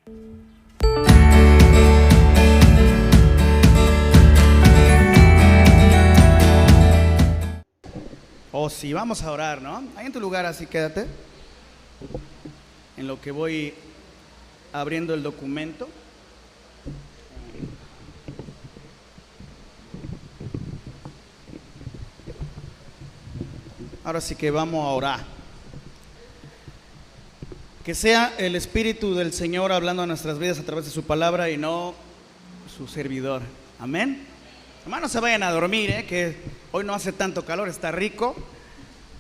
Oh, sí, vamos a orar, ¿no? Ahí en tu lugar, así quédate. En lo que voy abriendo el documento. Ahora sí que vamos a orar. Que sea el Espíritu del Señor hablando a nuestras vidas a través de su palabra y no su servidor. Amén. Hermanos, se vayan a dormir, que hoy no hace tanto calor, está rico.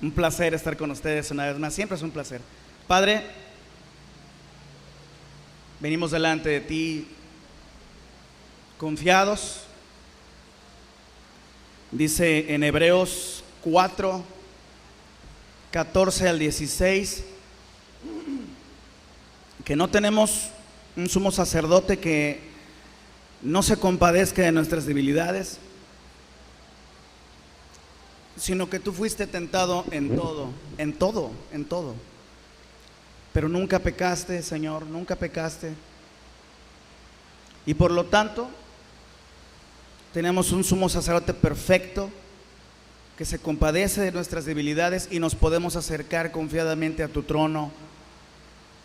Un placer estar con ustedes una vez más, siempre es un placer. Padre, venimos delante de ti confiados. Dice en Hebreos 4, 14 al 16, que no tenemos un sumo sacerdote que no se compadezca de nuestras debilidades, sino que tú fuiste tentado en todo, pero nunca pecaste, Señor, nunca pecaste. Y por lo tanto, tenemos un sumo sacerdote perfecto que se compadece de nuestras debilidades y nos podemos acercar confiadamente a tu trono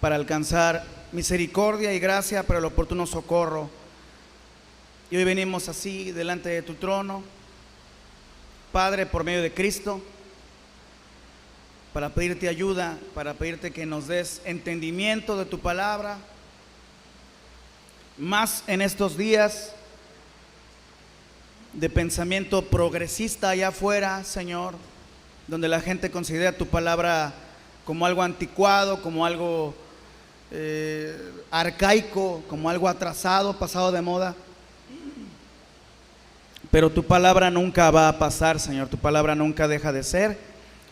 para alcanzar misericordia y gracia para el oportuno socorro. Y hoy venimos así delante de tu trono, Padre, por medio de Cristo, para pedirte ayuda, para pedirte que nos des entendimiento de tu palabra, más en estos días de pensamiento progresista allá afuera, Señor, donde la gente considera tu palabra como algo anticuado, como algo arcaico, como algo atrasado, pasado de moda. Pero tu palabra nunca va a pasar, Señor, tu palabra nunca deja de ser.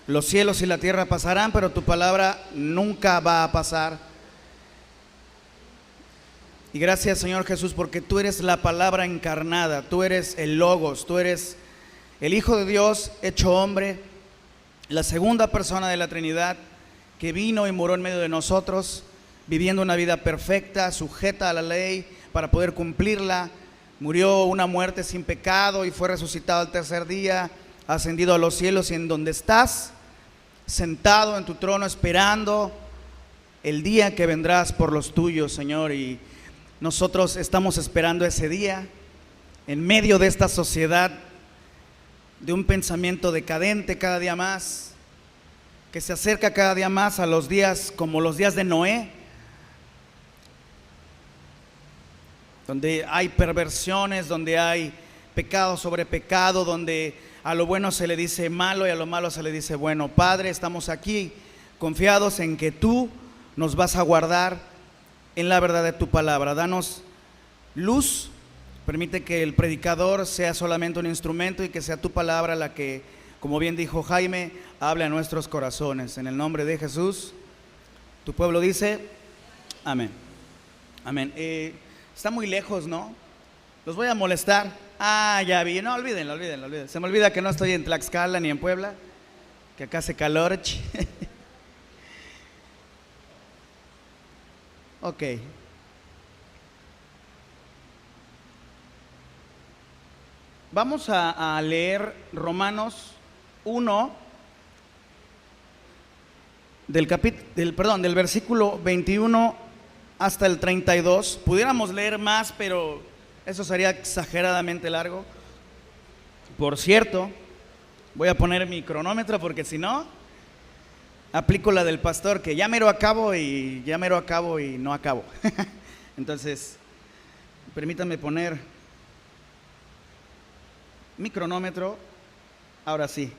Los cielos y la tierra pasarán, pero tu palabra nunca va a pasar. Y gracias, Señor Jesús, porque tú eres la palabra encarnada, tú eres el Logos, tú eres el Hijo de Dios hecho hombre, la segunda persona de la Trinidad que vino y murió en medio de nosotros, viviendo una vida perfecta, sujeta a la ley para poder cumplirla. Murió una muerte sin pecado y fue resucitado al tercer día, ascendido a los cielos, y en donde estás, sentado en tu trono, esperando el día que vendrás por los tuyos, Señor. Y nosotros estamos esperando ese día en medio de esta sociedad de un pensamiento decadente cada día más, que se acerca cada día más a los días como los días de Noé, donde hay perversiones, donde hay pecado sobre pecado, donde a lo bueno se le dice malo y a lo malo se le dice bueno. Padre, estamos aquí confiados en que tú nos vas a guardar en la verdad de tu palabra. Danos luz, permite que el predicador sea solamente un instrumento y que sea tu palabra la que, como bien dijo Jaime, hable a nuestros corazones. En el nombre de Jesús, tu pueblo dice amén. Amén. Está muy lejos, ¿no? Los voy a molestar. Ah, ya vi. No, olvídenlo. Se me olvida que no estoy en Tlaxcala ni en Puebla, que acá hace calor. Ok. Vamos a leer Romanos 1 del versículo 21 hasta el 32. Pudiéramos leer más, pero eso sería exageradamente largo. Por cierto, voy a poner mi cronómetro porque si no, aplico la del pastor, que ya mero acabo y no acabo. Entonces, permítanme poner mi cronómetro. Ahora sí,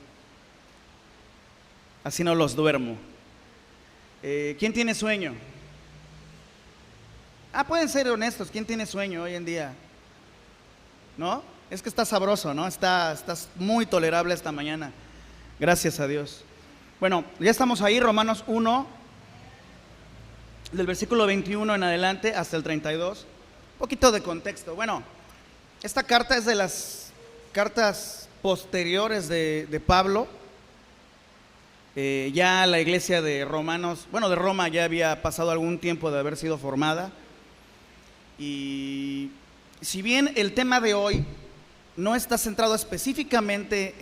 así no los duermo. ¿Quién tiene sueño? Pueden ser honestos. ¿Quién tiene sueño hoy en día? ¿No? Es que está sabroso, ¿no? Estás muy tolerable esta mañana. Gracias a Dios. Bueno, ya estamos ahí, Romanos 1, del versículo 21 en adelante hasta el 32. Un poquito de contexto. Bueno, esta carta es de las cartas posteriores de Pablo. Ya la iglesia de Romanos, de Roma ya había pasado algún tiempo de haber sido formada. Y si bien el tema de hoy no está centrado específicamente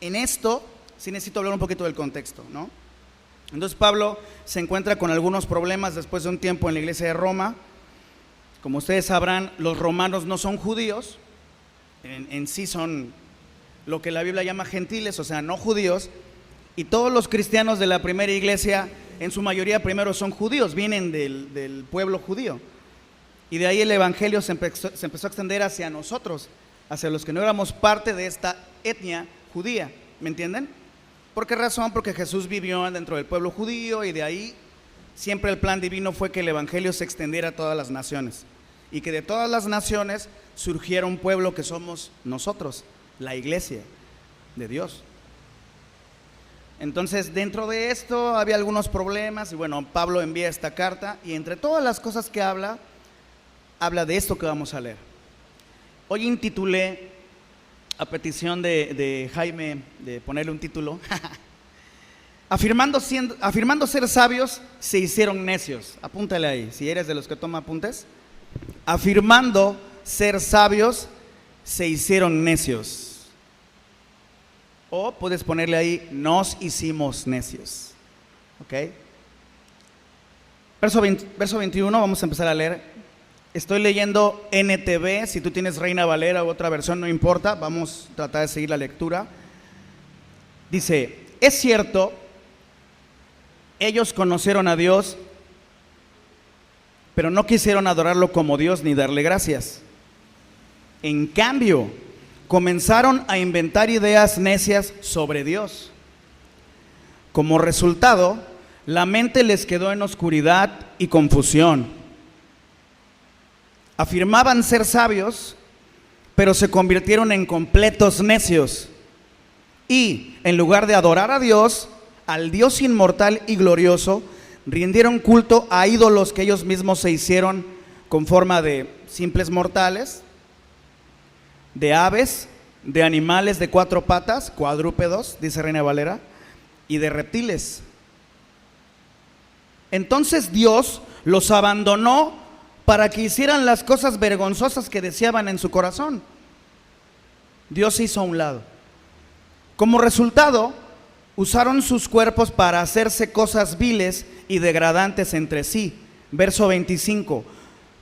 en esto, sí necesito hablar un poquito del contexto, ¿no? Entonces Pablo se encuentra con algunos problemas después de un tiempo en la iglesia de Roma. Como ustedes sabrán, los romanos no son judíos, en sí son lo que la Biblia llama gentiles, o sea, no judíos, y todos los cristianos de la primera iglesia, en su mayoría primero son judíos, vienen del pueblo judío, y de ahí el evangelio se empezó a extender hacia nosotros, hacia los que no éramos parte de esta etnia judía, ¿me entienden? ¿Por qué razón? Porque Jesús vivió dentro del pueblo judío y de ahí siempre el plan divino fue que el evangelio se extendiera a todas las naciones y que de todas las naciones surgiera un pueblo que somos nosotros, la iglesia de Dios. Entonces dentro de esto había algunos problemas y bueno, Pablo envía esta carta y entre todas las cosas que habla de esto que vamos a leer. Hoy intitulé, a petición de Jaime de ponerle un título, afirmando ser sabios se hicieron necios. Apúntale ahí, si eres de los que toma apuntes. Afirmando ser sabios se hicieron necios. O puedes ponerle ahí, nos hicimos necios. ¿Ok? Verso 21, vamos a empezar a leer. Estoy leyendo NTV, si tú tienes Reina Valera u otra versión, no importa, vamos a tratar de seguir la lectura. Dice, es cierto, ellos conocieron a Dios, pero no quisieron adorarlo como Dios ni darle gracias. En cambio, comenzaron a inventar ideas necias sobre Dios. Como resultado, la mente les quedó en oscuridad y confusión. Afirmaban ser sabios, pero se convirtieron en completos necios. Y en lugar de adorar a Dios, al Dios inmortal y glorioso, rindieron culto a ídolos que ellos mismos se hicieron con forma de simples mortales, de aves, de animales de 4 patas, cuadrúpedos, dice Reina Valera, y de reptiles. Entonces Dios los abandonó para que hicieran las cosas vergonzosas que deseaban en su corazón. Dios se hizo a un lado. Como resultado, usaron sus cuerpos para hacerse cosas viles y degradantes entre sí. Verso 25.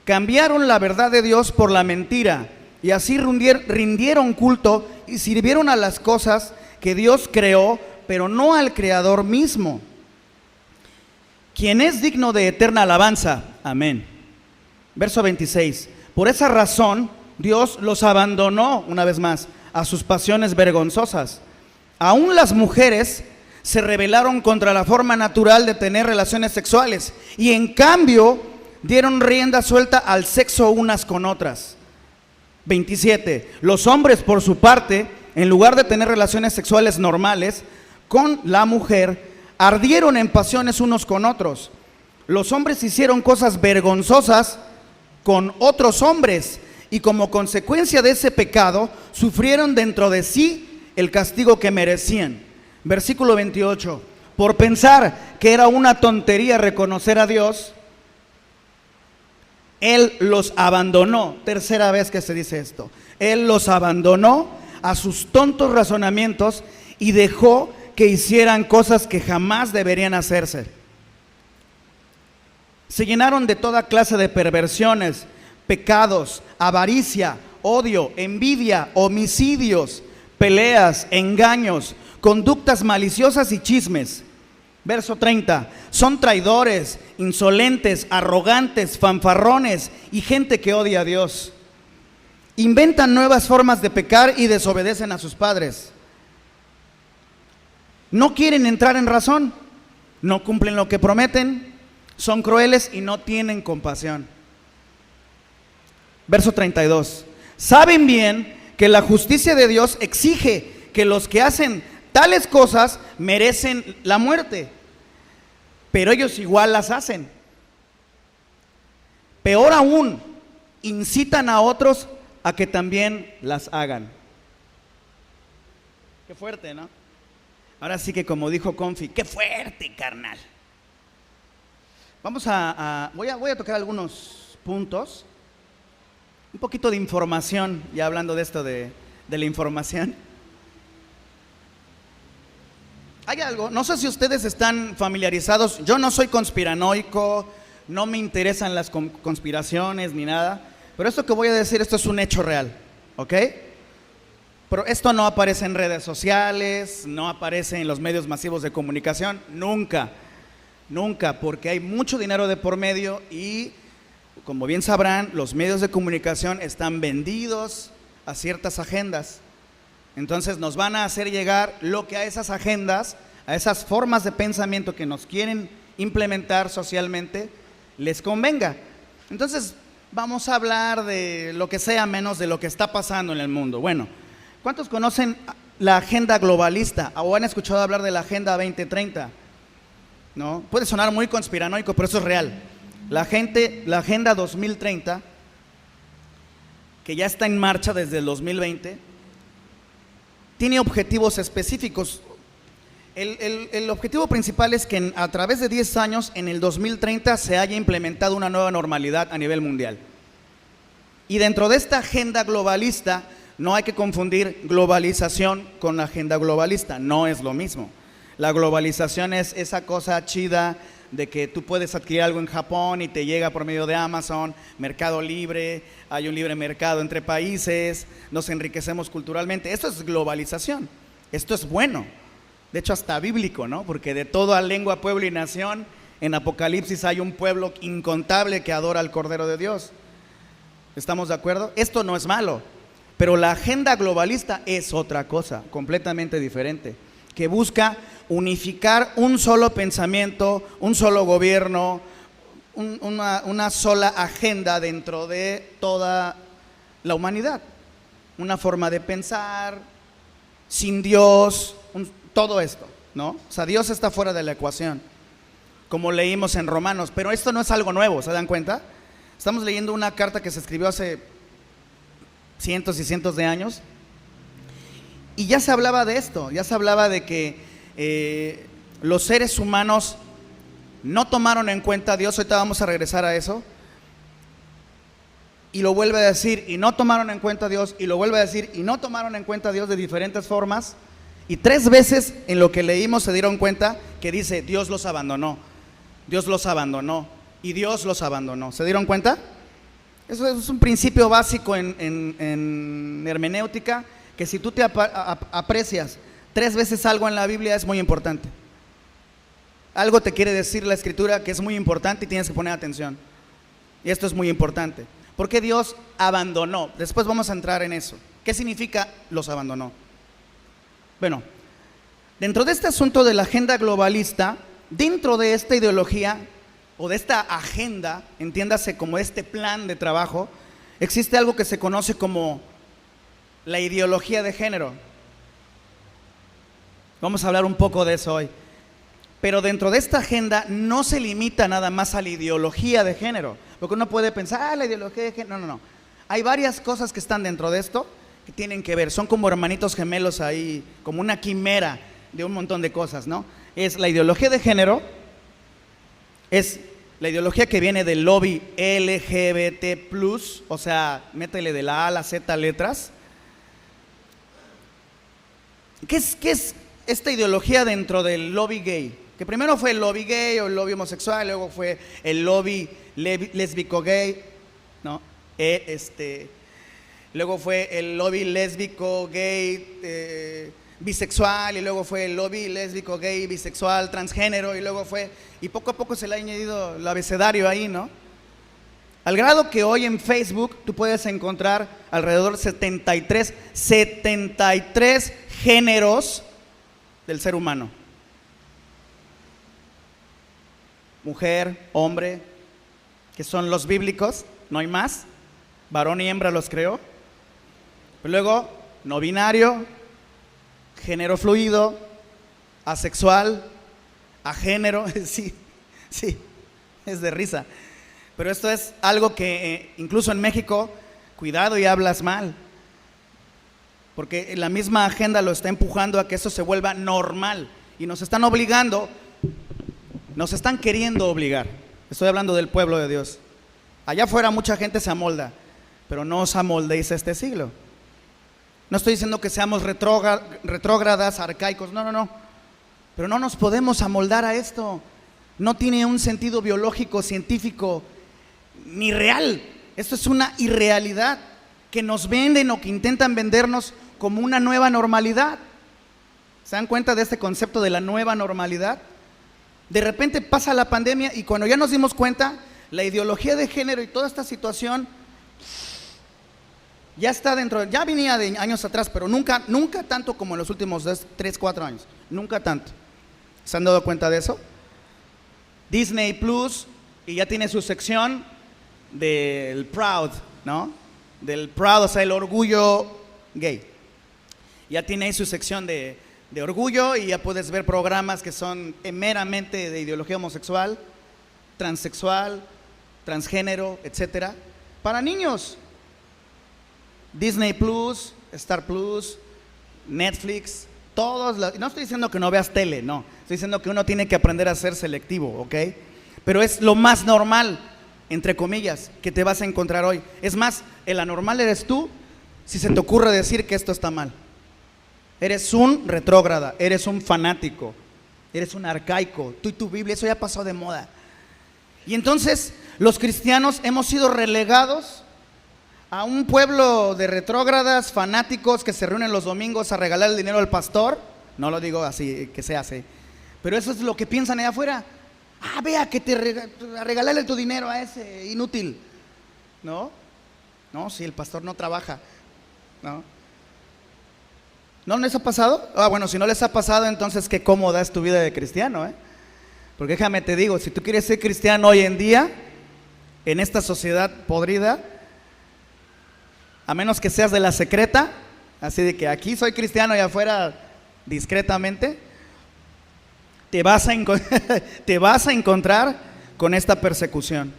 Cambiaron la verdad de Dios por la mentira y así rindieron culto y sirvieron a las cosas que Dios creó, pero no al Creador mismo, quien es digno de eterna alabanza. Amén. Verso 26. Por esa razón Dios los abandonó, una vez más, a sus pasiones vergonzosas. Aún las mujeres se rebelaron contra la forma natural de tener relaciones sexuales y en cambio dieron rienda suelta al sexo unas con otras. 27. Los hombres, por su parte, en lugar de tener relaciones sexuales normales con la mujer, ardieron en pasiones unos con otros. Los hombres hicieron cosas vergonzosas con otros hombres y como consecuencia de ese pecado sufrieron dentro de sí el castigo que merecían. Versículo 28. Por pensar que era una tontería reconocer a Dios, Él los abandonó. Tercera vez que se dice esto. Él los abandonó a sus tontos razonamientos y dejó que hicieran cosas que jamás deberían hacerse. Se llenaron de toda clase de perversiones, pecados, avaricia, odio, envidia, homicidios, peleas, engaños, conductas maliciosas y chismes. Verso 30. Son traidores, insolentes, arrogantes, fanfarrones y gente que odia a Dios. Inventan nuevas formas de pecar y desobedecen a sus padres. No quieren entrar en razón, no cumplen lo que prometen, son crueles y no tienen compasión. Verso 32. Saben bien que la justicia de Dios exige que los que hacen tales cosas merecen la muerte, pero ellos igual las hacen. Peor aún, incitan a otros a que también las hagan. Qué fuerte, ¿no? Ahora sí que como dijo Confi, qué fuerte, carnal. Voy a tocar algunos puntos, un poquito de información, ya hablando de esto de la información. Hay algo, no sé si ustedes están familiarizados, yo no soy conspiranoico, no me interesan las conspiraciones ni nada, pero esto que voy a decir, esto es un hecho real, ¿ok? Pero esto no aparece en redes sociales, no aparece en los medios masivos de comunicación, nunca, porque hay mucho dinero de por medio y, como bien sabrán, los medios de comunicación están vendidos a ciertas agendas. Entonces nos van a hacer llegar lo que a esas agendas, a esas formas de pensamiento que nos quieren implementar socialmente, les convenga. Entonces vamos a hablar de lo que sea menos de lo que está pasando en el mundo. Bueno, ¿cuántos conocen la agenda globalista o han escuchado hablar de la Agenda 2030? ¿No? Puede sonar muy conspiranoico, pero eso es real. La Agenda 2030, que ya está en marcha desde el 2020, tiene objetivos específicos. El objetivo principal es que a través de 10 años, en el 2030, se haya implementado una nueva normalidad a nivel mundial. Y dentro de esta agenda globalista, no hay que confundir globalización con la agenda globalista, no es lo mismo. La globalización es esa cosa chida de que tú puedes adquirir algo en Japón y te llega por medio de Amazon, mercado libre, hay un libre mercado entre países, nos enriquecemos culturalmente. Esto es globalización, esto es bueno, de hecho hasta bíblico, ¿no? Porque de toda lengua, pueblo y nación, en Apocalipsis hay un pueblo incontable que adora al Cordero de Dios. ¿Estamos de acuerdo? Esto no es malo, pero la agenda globalista es otra cosa, completamente diferente, que busca unificar un solo pensamiento, un solo gobierno, una sola agenda dentro de toda la humanidad. Una forma de pensar, sin Dios, todo esto, ¿no? O sea, Dios está fuera de la ecuación, como leímos en Romanos, pero esto no es algo nuevo, ¿se dan cuenta? Estamos leyendo una carta que se escribió hace cientos y cientos de años, y ya se hablaba de esto, ya se hablaba de que los seres humanos no tomaron en cuenta a Dios. Ahorita vamos a regresar a eso. Y lo vuelve a decir, y no tomaron en cuenta a Dios, y lo vuelve a decir, y no tomaron en cuenta a Dios de diferentes formas. Y 3 veces en lo que leímos se dieron cuenta que dice, Dios los abandonó, Dios los abandonó, y Dios los abandonó. ¿Se dieron cuenta? Eso es un principio básico en hermenéutica, que si tú te aprecias 3 veces algo en la Biblia es muy importante. Algo te quiere decir la Escritura que es muy importante y tienes que poner atención. Y esto es muy importante. ¿Por qué Dios abandonó? Después vamos a entrar en eso. ¿Qué significa los abandonó? Bueno, dentro de este asunto de la agenda globalista, dentro de esta ideología o de esta agenda, entiéndase como este plan de trabajo, existe algo que se conoce como la ideología de género. Vamos a hablar un poco de eso hoy. Pero dentro de esta agenda no se limita nada más a la ideología de género, porque uno puede pensar, la ideología de género, no. Hay varias cosas que están dentro de esto que tienen que ver, son como hermanitos gemelos ahí, como una quimera de un montón de cosas, ¿no? Es la ideología de género, es la ideología que viene del lobby LGBT+, o sea, métele de la A a la Z letras. ¿Qué es esta ideología dentro del lobby gay? Que primero fue el lobby gay o el lobby homosexual, luego fue el lobby lésbico gay, ¿no? Luego fue el lobby lésbico gay bisexual, y luego fue el lobby lésbico gay bisexual transgénero, y luego fue, y poco a poco se le ha añadido el abecedario ahí, ¿no? Al grado que hoy en Facebook tú puedes encontrar alrededor de 73 géneros del ser humano. Mujer, hombre, que son los bíblicos, no hay más. Varón y hembra los creó. Luego, no binario, género fluido, asexual, agénero, sí, es de risa. Pero esto es algo que incluso en México, cuidado y hablas mal, porque la misma agenda lo está empujando a que eso se vuelva normal, y nos están obligando, nos están queriendo obligar. Estoy hablando del pueblo de Dios. Allá afuera mucha gente se amolda, pero no os amoldéis a este siglo. No estoy diciendo que seamos retrógradas, arcaicos, no. Pero no nos podemos amoldar a esto. No tiene un sentido biológico, científico, ni real. Esto es una irrealidad que nos venden o que intentan vendernos como una nueva normalidad. ¿Se dan cuenta de este concepto de la nueva normalidad? De repente pasa la pandemia y cuando ya nos dimos cuenta, la ideología de género y toda esta situación ya está dentro, ya venía de años atrás, pero nunca tanto como en los últimos 3, 4 años, nunca tanto. ¿Se han dado cuenta de eso? Disney Plus, y ya tiene su sección del Proud, ¿no? Del Proud, o sea, el orgullo gay. Ya tiene ahí su sección de orgullo y ya puedes ver programas que son meramente de ideología homosexual, transexual, transgénero, etcétera, para niños. Disney Plus, Star Plus, Netflix, no estoy diciendo que no veas tele, no, estoy diciendo que uno tiene que aprender a ser selectivo, ¿ok? Pero es lo más normal, entre comillas, que te vas a encontrar hoy. Es más, el anormal eres tú si se te ocurre decir que esto está mal. Eres un retrógrada, eres un fanático, eres un arcaico, tú y tu Biblia, eso ya pasó de moda. Y entonces los cristianos hemos sido relegados a un pueblo de retrógradas, fanáticos que se reúnen los domingos a regalar el dinero al pastor. No lo digo así, que se hace, pero eso es lo que piensan allá afuera. Vea que a regalarle tu dinero a ese inútil. No, si el pastor no trabaja, ¿no les ha pasado? Bueno, si no les ha pasado, entonces qué cómoda es tu vida de cristiano, Porque déjame te digo, si tú quieres ser cristiano hoy en día, en esta sociedad podrida, a menos que seas de la secreta, así de que aquí soy cristiano y afuera discretamente, te vas a encontrar con esta persecución.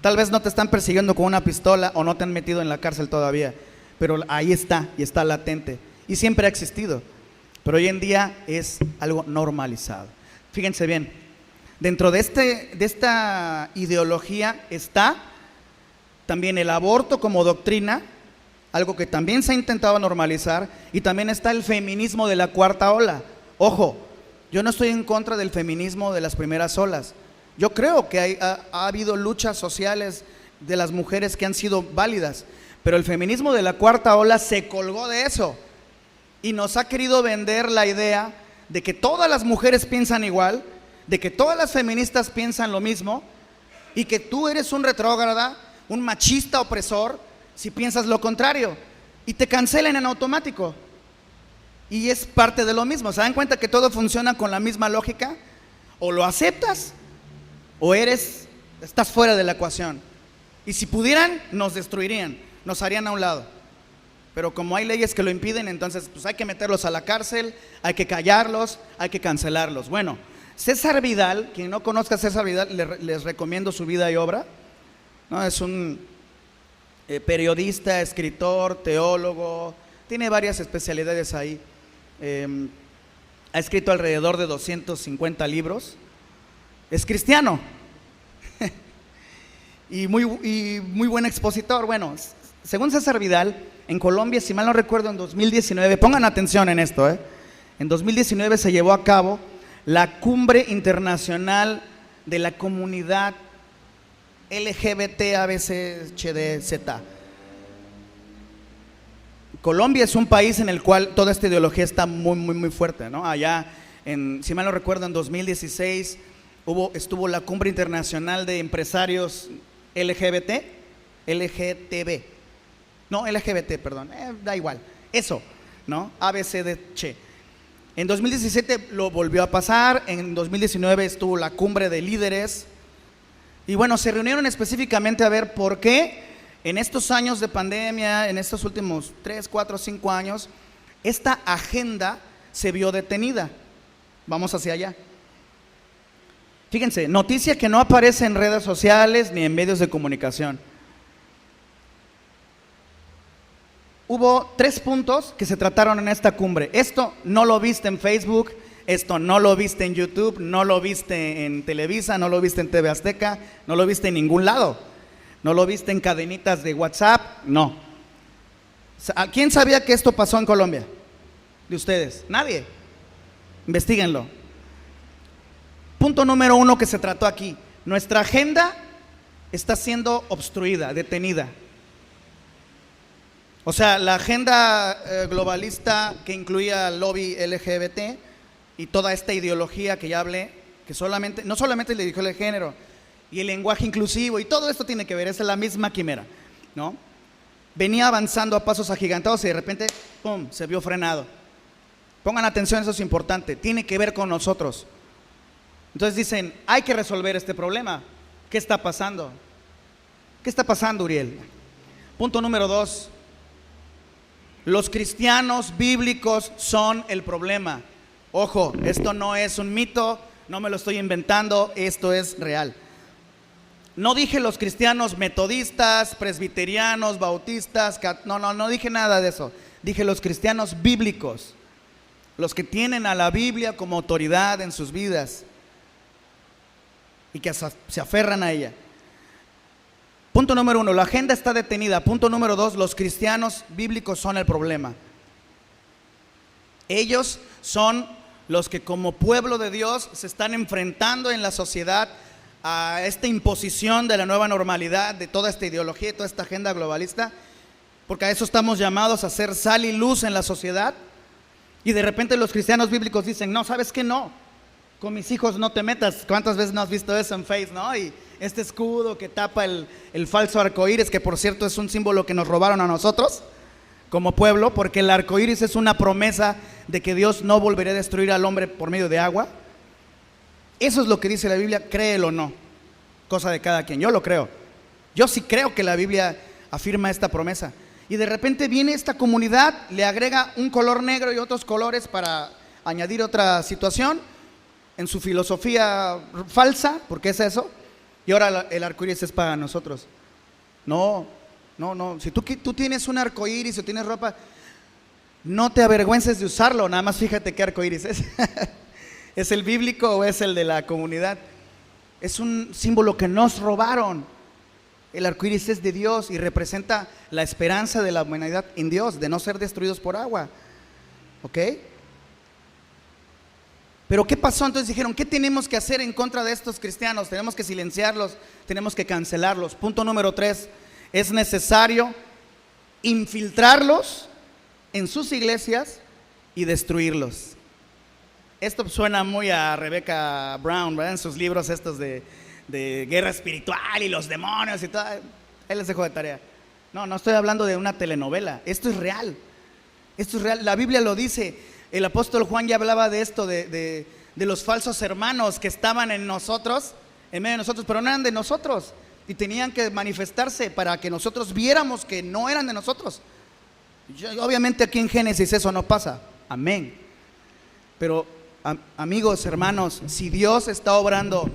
Tal vez no te están persiguiendo con una pistola o no te han metido en la cárcel todavía, pero ahí está y está latente y siempre ha existido, pero hoy en día es algo normalizado. Fíjense bien, dentro de esta ideología está también el aborto como doctrina, algo que también se ha intentado normalizar, y también está el feminismo de la cuarta ola. Ojo, yo no estoy en contra del feminismo de las primeras olas. Yo creo que ha habido luchas sociales de las mujeres que han sido válidas, pero el feminismo de la cuarta ola se colgó de eso y nos ha querido vender la idea de que todas las mujeres piensan igual, de que todas las feministas piensan lo mismo y que tú eres un retrógrada, un machista opresor si piensas lo contrario, y te cancelan en automático. Y es parte de lo mismo. ¿Se dan cuenta que todo funciona con la misma lógica? O lo aceptas o estás fuera de la ecuación. Y si pudieran, nos destruirían, nos harían a un lado. Pero como hay leyes que lo impiden, entonces pues hay que meterlos a la cárcel, hay que callarlos, hay que cancelarlos. Bueno, César Vidal, quien no conozca a César Vidal, les recomiendo su vida y obra, ¿no? Es un periodista, escritor, teólogo, tiene varias especialidades ahí. Ha escrito alrededor de 250 libros. Es cristiano y muy buen expositor. Bueno, según César Vidal, en Colombia, si mal no recuerdo, en 2019, pongan atención en esto, en 2019 se llevó a cabo la Cumbre Internacional de la Comunidad LGBT ABCDZ. Colombia es un país en el cual toda esta ideología está muy fuerte, ¿no? Allá, si mal no recuerdo, en 2016 estuvo la Cumbre Internacional de Empresarios LGBT, perdón, da igual, eso, ¿no? ABCDC. En 2017 lo volvió a pasar, en 2019 estuvo la Cumbre de Líderes. Y bueno, se reunieron específicamente a ver por qué en estos años de pandemia, en estos últimos 3, 4, 5 años, esta agenda se vio detenida. Vamos hacia allá. Fíjense, noticia que no aparece en redes sociales ni en medios de comunicación. Hubo 3 puntos que se trataron en esta cumbre. Esto no lo viste en Facebook, esto no lo viste en YouTube, no lo viste en Televisa, no lo viste en TV Azteca, no lo viste en ningún lado. ¿No lo viste en cadenitas de WhatsApp? No. ¿Quién sabía que esto pasó en Colombia? De ustedes. Nadie. Investíguenlo. Punto número 1 que se trató aquí. Nuestra agenda está siendo obstruida, detenida. O sea, la agenda globalista que incluía el lobby LGBT y toda esta ideología que ya hablé, que no solamente le dijo el género y el lenguaje inclusivo y todo esto tiene que ver, es la misma quimera, ¿no? Venía avanzando a pasos agigantados y de repente, ¡pum!, se vio frenado. Pongan atención, eso es importante, tiene que ver con nosotros. Entonces dicen, hay que resolver este problema. ¿Qué está pasando? ¿Qué está pasando, Uriel? Punto número 2. Los cristianos bíblicos son el problema. Ojo, esto no es un mito, no me lo estoy inventando, esto es real. No dije los cristianos metodistas, presbiterianos, bautistas, no dije nada de eso. Dije los cristianos bíblicos, los que tienen a la Biblia como autoridad en sus vidas y que se aferran a ella. Punto número 1, la agenda está detenida. Punto número 2, los cristianos bíblicos son el problema. Ellos son los que como pueblo de Dios se están enfrentando en la sociedad a esta imposición de la nueva normalidad, de toda esta ideología, de toda esta agenda globalista, porque a eso estamos llamados, a ser sal y luz en la sociedad. Y de repente los cristianos bíblicos dicen, no, ¿sabes qué? No, con mis hijos no te metas. ¿Cuántas veces no has visto eso en Face, no? Y este escudo que tapa el falso arcoíris, que por cierto es un símbolo que nos robaron a nosotros como pueblo, porque el arcoíris es una promesa de que Dios no volverá a destruir al hombre por medio de agua. Eso es lo que dice la Biblia, créelo o no, cosa de cada quien. Yo lo creo, yo sí creo que la Biblia afirma esta promesa. Y de repente viene esta comunidad, le agrega un color negro y otros colores para añadir otra situación en su filosofía falsa, porque es eso. Y ahora el arcoíris es para nosotros. No, si tú tienes un arcoíris o tienes ropa, no te avergüences de usarlo, nada más fíjate qué arcoíris es. ¿Es el bíblico o es el de la comunidad? Es un símbolo que nos robaron. El arcoíris es de Dios y representa la esperanza de la humanidad en Dios, de no ser destruidos por agua. ¿Ok? Pero ¿qué pasó? Entonces dijeron, ¿qué tenemos que hacer en contra de estos cristianos? Tenemos que silenciarlos, tenemos que cancelarlos. Punto número 3, es necesario infiltrarlos en sus iglesias y destruirlos. Esto suena muy a Rebecca Brown, ¿verdad? En sus libros estos de guerra espiritual y los demonios y todo. Ahí les dejo de tarea. No estoy hablando de una telenovela, esto es real. Esto es real, la Biblia lo dice. El apóstol Juan ya hablaba de esto, de los falsos hermanos que estaban en nosotros, en medio de nosotros, pero no eran de nosotros y tenían que manifestarse para que nosotros viéramos que no eran de nosotros. Obviamente aquí en Génesis eso no pasa, amén. Pero amigos, hermanos, si Dios está obrando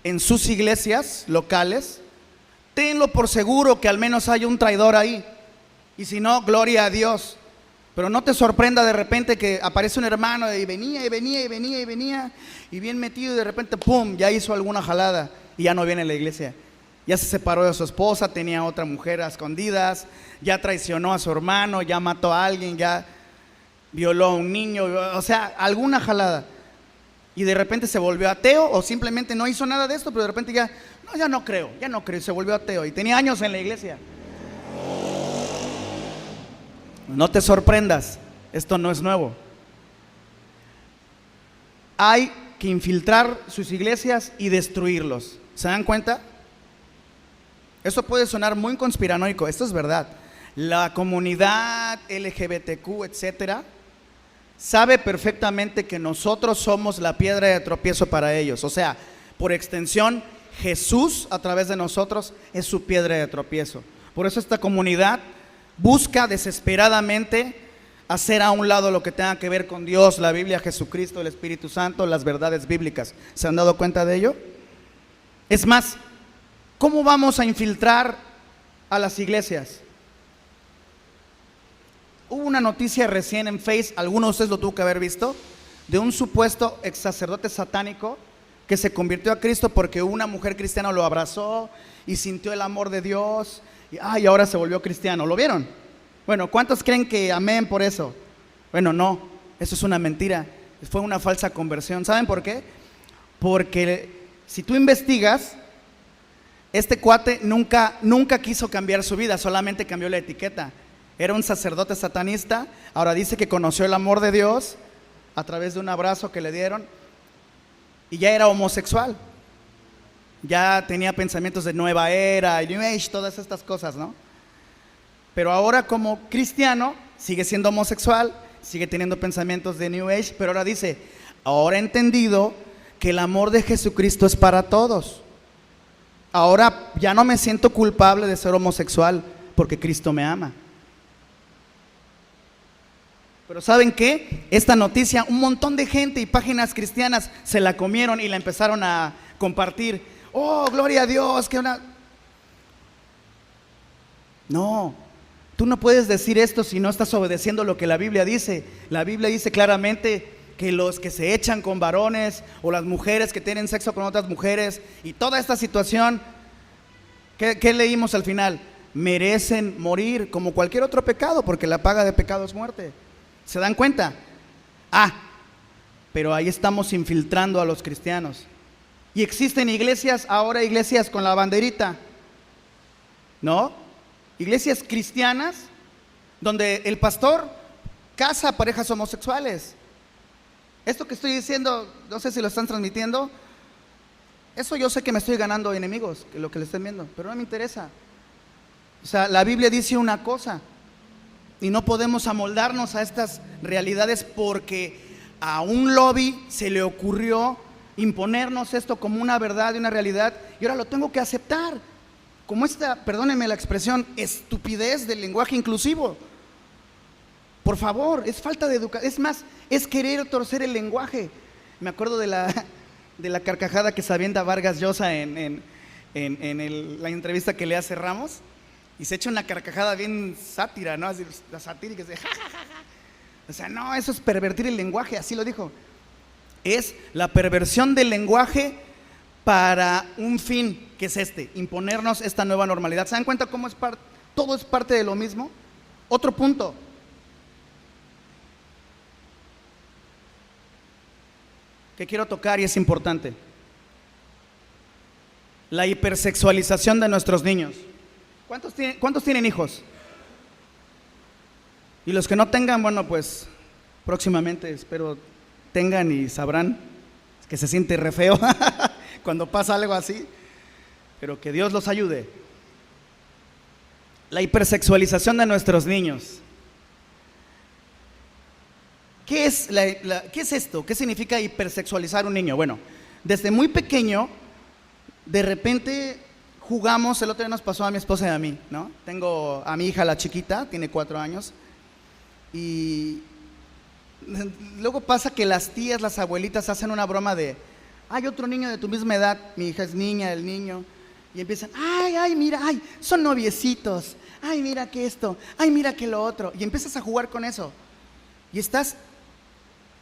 en sus iglesias locales, tenlo por seguro que al menos hay un traidor ahí. Y si no, gloria a Dios. Pero no te sorprenda de repente que aparece un hermano y venía y bien metido y de repente ¡pum!, ya hizo alguna jalada y ya no viene a la iglesia. Ya se separó de su esposa, tenía otra mujer a escondidas, ya traicionó a su hermano, ya mató a alguien, ya violó a un niño, o sea, alguna jalada. Y de repente se volvió ateo o simplemente no hizo nada de esto, pero de repente ya no creo, y se volvió ateo y tenía años en la iglesia. No te sorprendas, esto no es nuevo. Hay que infiltrar sus iglesias y destruirlos. ¿Se dan cuenta? Esto puede sonar muy conspiranoico, esto es verdad. La comunidad LGBTQ, etcétera, sabe perfectamente que nosotros somos la piedra de tropiezo para ellos. O sea, por extensión, Jesús a través de nosotros es su piedra de tropiezo. Por eso esta comunidad busca desesperadamente hacer a un lado lo que tenga que ver con Dios, la Biblia, Jesucristo, el Espíritu Santo, las verdades bíblicas. ¿Se han dado cuenta de ello? Es más, ¿cómo vamos a infiltrar a las iglesias? Hubo una noticia recién en Face, algunos de ustedes lo tuvo que haber visto, de un supuesto ex sacerdote satánico que que se convirtió a Cristo porque una mujer cristiana lo abrazó y sintió el amor de Dios y ahora se volvió cristiano. ¿Lo vieron? Bueno, ¿cuántos creen que amén por eso? Bueno, no, eso es una mentira, fue una falsa conversión. ¿Saben por qué? Porque si tú investigas, este cuate nunca quiso cambiar su vida, solamente cambió la etiqueta. Era un sacerdote satanista, ahora dice que conoció el amor de Dios a través de un abrazo que le dieron y ya era homosexual. Ya tenía pensamientos de nueva era, New Age, todas estas cosas, ¿no? Pero ahora como cristiano sigue siendo homosexual, sigue teniendo pensamientos de New Age, pero ahora dice, ahora he entendido que el amor de Jesucristo es para todos. Ahora ya no me siento culpable de ser homosexual porque Cristo me ama. Pero ¿saben qué? Esta noticia, un montón de gente y páginas cristianas se la comieron y la empezaron a compartir. Oh, gloria a Dios, que una... No, tú no puedes decir esto si no estás obedeciendo lo que la Biblia dice. La Biblia dice claramente que los que se echan con varones o las mujeres que tienen sexo con otras mujeres y toda esta situación, ¿qué leímos al final? Merecen morir como cualquier otro pecado, porque la paga de pecado es muerte. ¿Se dan cuenta? Pero ahí estamos infiltrando a los cristianos. Y existen iglesias, ahora iglesias con la banderita, ¿no? Iglesias cristianas donde el pastor casa a parejas homosexuales. Esto que estoy diciendo, no sé si lo están transmitiendo. Eso yo sé que me estoy ganando enemigos, que lo que le estén viendo, pero no me interesa. O sea, la Biblia dice una cosa y no podemos amoldarnos a estas realidades porque a un lobby se le ocurrió imponernos esto como una verdad y una realidad y ahora lo tengo que aceptar. Como esta, perdónenme la expresión, estupidez del lenguaje inclusivo. Por favor, es falta de educación, es más, es querer torcer el lenguaje. Me acuerdo de la carcajada que se avienta Vargas Llosa en la entrevista que le hace Ramos, y se echa una carcajada bien sátira, ¿no? Así, la satírica, de ja, ja, ja, ja. O sea, no, eso es pervertir el lenguaje, así lo dijo. Es la perversión del lenguaje para un fin, que es imponernos esta nueva normalidad. ¿Se dan cuenta cómo todo es parte de lo mismo? Otro punto. Que quiero tocar y es importante: la hipersexualización de nuestros niños. ¿Cuántos tienen hijos? Y los que no tengan, bueno, pues próximamente espero tengan y sabrán que se siente re feo cuando pasa algo así, pero que Dios los ayude. La hipersexualización de nuestros niños. ¿Qué es esto? ¿Qué significa hipersexualizar un niño? Bueno, desde muy pequeño, de repente jugamos, el otro día nos pasó a mi esposa y a mí, ¿no? Tengo a mi hija, la chiquita, tiene 4 años, y luego pasa que las tías, las abuelitas hacen una broma de, hay otro niño de tu misma edad, mi hija es niña, el niño, y empiezan, ay, mira, ay, son noviecitos, ay, mira que esto, ay, mira que lo otro, y empiezas a jugar con eso, y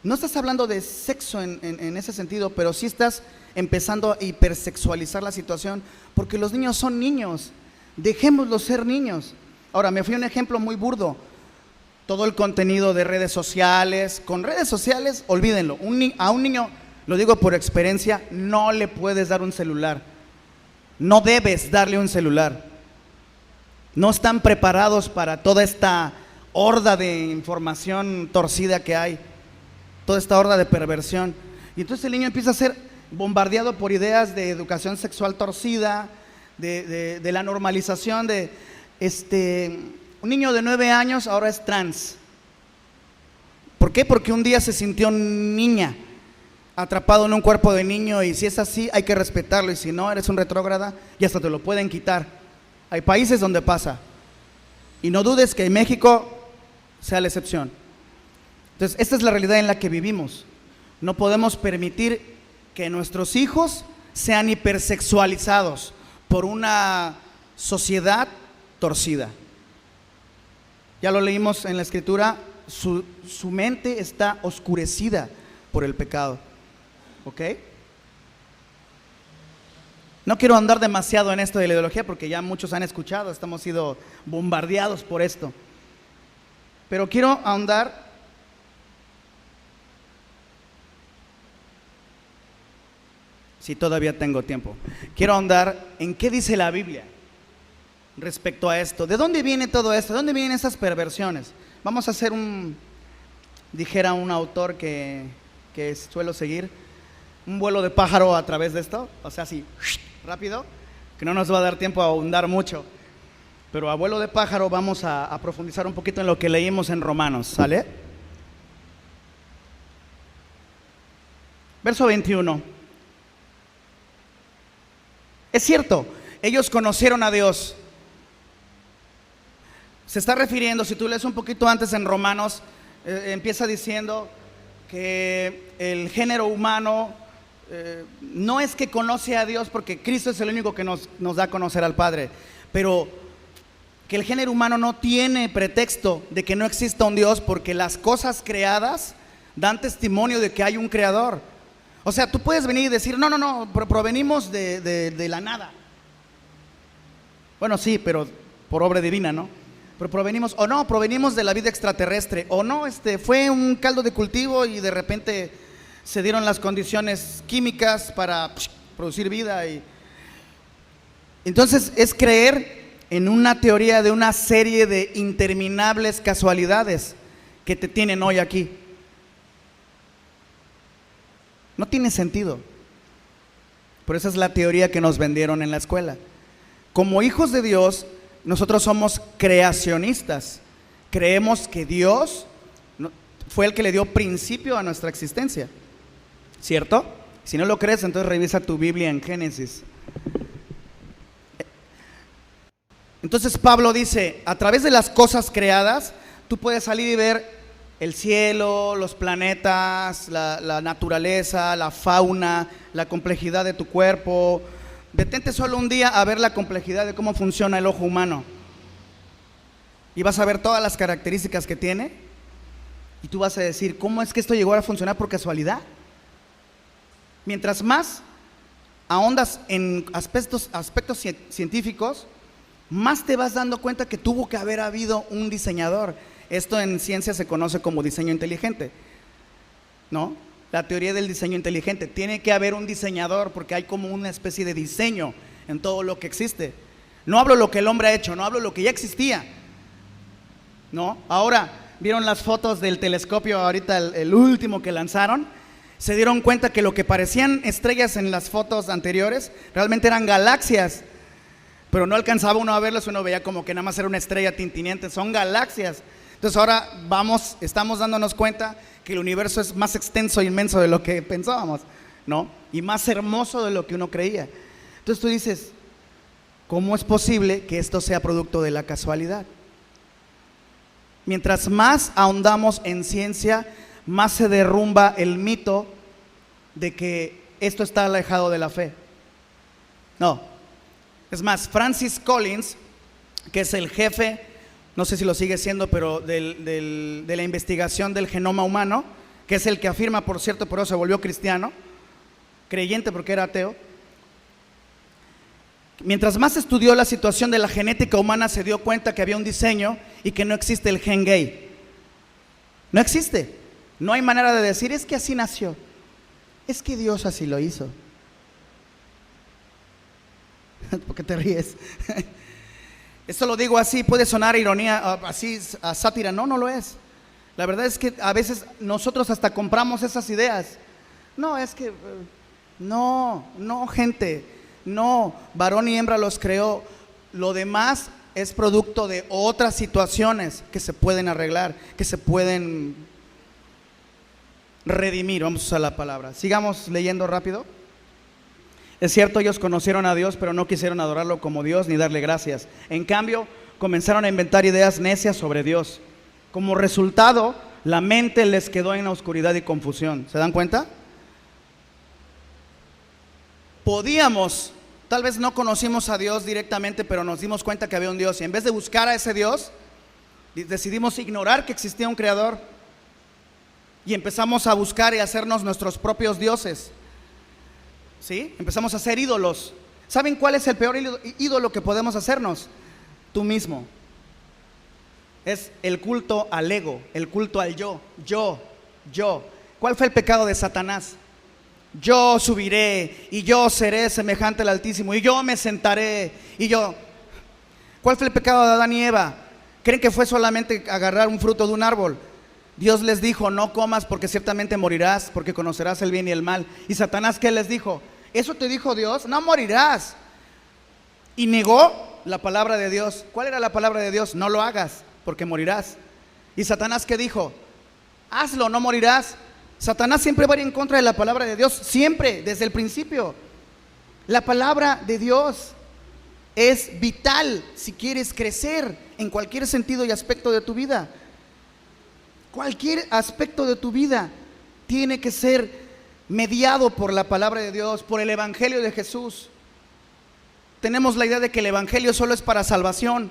no estás hablando de sexo en ese sentido, pero sí estás empezando a hipersexualizar la situación, porque los niños son niños, dejémoslos ser niños. Ahora, me fui a un ejemplo muy burdo, todo el contenido de redes sociales, con redes sociales, olvídenlo, a un niño, lo digo por experiencia, no le puedes dar un celular, no debes darle un celular, no están preparados para toda esta horda de información torcida que hay, toda esta horda de perversión, y entonces el niño empieza a ser bombardeado por ideas de educación sexual torcida, de la normalización de un niño de 9 años ahora es trans. ¿Por qué? Porque un día se sintió niña, atrapado en un cuerpo de niño, y si es así hay que respetarlo, y si no eres un retrógrada y hasta te lo pueden quitar. Hay países donde pasa, y no dudes que en México sea la excepción. Entonces, esta es la realidad en la que vivimos. No podemos permitir que nuestros hijos sean hipersexualizados por una sociedad torcida. Ya lo leímos en la escritura, su mente está oscurecida por el pecado. ¿Ok? No quiero andar demasiado en esto de la ideología porque ya muchos han escuchado, estamos siendo bombardeados por esto. Pero quiero ahondar si todavía tengo tiempo. Quiero ahondar en qué dice la Biblia respecto a esto. ¿De dónde viene todo esto? ¿De dónde vienen esas perversiones? Vamos a hacer dijera un autor que suelo seguir, un vuelo de pájaro a través de esto, o sea, así, rápido, que no nos va a dar tiempo a ahondar mucho, pero a vuelo de pájaro vamos a profundizar un poquito en lo que leímos en Romanos, ¿sale? Verso 21. Es cierto, ellos conocieron a Dios. Se está refiriendo, si tú lees un poquito antes en Romanos, empieza diciendo que el género humano no es que conoce a Dios, porque Cristo es el único que nos da a conocer al Padre, pero que el género humano no tiene pretexto de que no exista un Dios, porque las cosas creadas dan testimonio de que hay un creador. O sea, tú puedes venir y decir, no, provenimos de la nada. Bueno, sí, pero por obra divina, ¿no? Pero provenimos de la vida extraterrestre, o no, fue un caldo de cultivo y de repente se dieron las condiciones químicas para producir vida. Entonces es creer en una teoría de una serie de interminables casualidades que te tienen hoy aquí. No tiene sentido. Pero esa es la teoría que nos vendieron en la escuela. Como hijos de Dios, nosotros somos creacionistas. Creemos que Dios fue el que le dio principio a nuestra existencia, ¿cierto? Si no lo crees, entonces revisa tu Biblia en Génesis. Entonces Pablo dice, a través de las cosas creadas, tú puedes salir y ver el cielo, los planetas, la naturaleza, la fauna, la complejidad de tu cuerpo. Detente solo un día a ver la complejidad de cómo funciona el ojo humano y vas a ver todas las características que tiene y tú vas a decir, ¿cómo es que esto llegó a funcionar por casualidad? Mientras más ahondas en aspectos científicos, más te vas dando cuenta que tuvo que haber habido un diseñador. Esto en ciencia se conoce como diseño inteligente, ¿no? La teoría del diseño inteligente. Tiene que haber un diseñador porque hay como una especie de diseño en todo lo que existe. No hablo lo que el hombre ha hecho, no hablo lo que ya existía, ¿no? Ahora, ¿vieron las fotos del telescopio ahorita, el último que lanzaron? Se dieron cuenta que lo que parecían estrellas en las fotos anteriores realmente eran galaxias, pero no alcanzaba uno a verlas, uno veía como que nada más era una estrella tintineante, son galaxias. Entonces ahora estamos dándonos cuenta que el universo es más extenso e inmenso de lo que pensábamos, ¿no? Y más hermoso de lo que uno creía. Entonces tú dices, ¿cómo es posible que esto sea producto de la casualidad? Mientras más ahondamos en ciencia, más se derrumba el mito de que esto está alejado de la fe. No. Es más, Francis Collins, que es el jefe, no sé si lo sigue siendo, pero de la investigación del genoma humano, que es el que afirma, por cierto, por eso se volvió cristiano, creyente porque era ateo. Mientras más estudió la situación de la genética humana, se dio cuenta que había un diseño y que no existe el gen gay. No existe. No hay manera de decir, es que así nació. Es que Dios así lo hizo. ¿Por qué te ríes? Esto lo digo así, puede sonar ironía, así a sátira. No, no lo es. La verdad es que a veces nosotros hasta compramos esas ideas. No, es que, no, gente, no, varón y hembra los creó. Lo demás es producto de otras situaciones que se pueden arreglar, que se pueden redimir, vamos a usar la palabra. Sigamos leyendo rápido. Es cierto, ellos conocieron a Dios, pero no quisieron adorarlo como Dios ni darle gracias. En cambio, comenzaron a inventar ideas necias sobre Dios. Como resultado, la mente les quedó en la oscuridad y confusión. ¿Se dan cuenta? Podíamos, tal vez no conocimos a Dios directamente, pero nos dimos cuenta que había un Dios. Y en vez de buscar a ese Dios, decidimos ignorar que existía un creador. Y empezamos a buscar y a hacernos nuestros propios dioses. ¿Sí? Empezamos a hacer ídolos. ¿Saben cuál es el peor ídolo que podemos hacernos? Tú mismo. Es el culto al ego, el culto al yo. ¿Cuál fue el pecado de Satanás? Yo subiré y yo seré semejante al Altísimo y yo me sentaré y yo. ¿Cuál fue el pecado de Adán y Eva? ¿Creen que fue solamente agarrar un fruto de un árbol? Dios les dijo, no comas porque ciertamente morirás, porque conocerás el bien y el mal. ¿Y Satanás qué les dijo? ¿Eso te dijo Dios? No morirás. Y negó la palabra de Dios. ¿Cuál era la palabra de Dios? No lo hagas porque morirás. ¿Y Satanás qué dijo? Hazlo, no morirás. Satanás siempre va a ir en contra de la palabra de Dios, siempre, desde el principio. La palabra de Dios es vital si quieres crecer en cualquier sentido y aspecto de tu vida. Cualquier aspecto de tu vida tiene que ser mediado por la palabra de Dios, por el evangelio de Jesús. Tenemos la idea de que el evangelio solo es para salvación.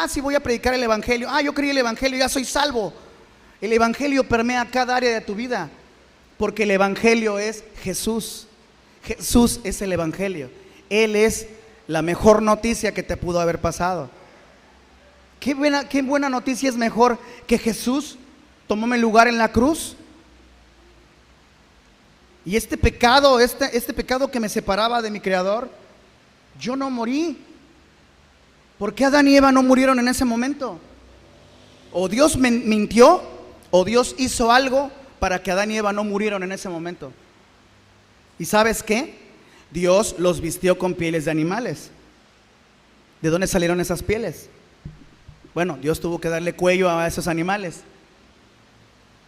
Sí, voy a predicar el evangelio. Yo creí el evangelio, ya soy salvo. El evangelio permea cada área de tu vida, porque el evangelio es Jesús. Jesús es el evangelio. Él es la mejor noticia que te pudo haber pasado. Qué buena noticia es mejor que Jesús tomó mi lugar en la cruz. Y este pecado que me separaba de mi Creador, yo no morí. ¿Por qué Adán y Eva no murieron en ese momento? O Dios mintió, o Dios hizo algo para que Adán y Eva no murieron en ese momento. ¿Y sabes qué? Dios los vistió con pieles de animales. ¿De dónde salieron esas pieles? Bueno, Dios tuvo que darle cuello a esos animales,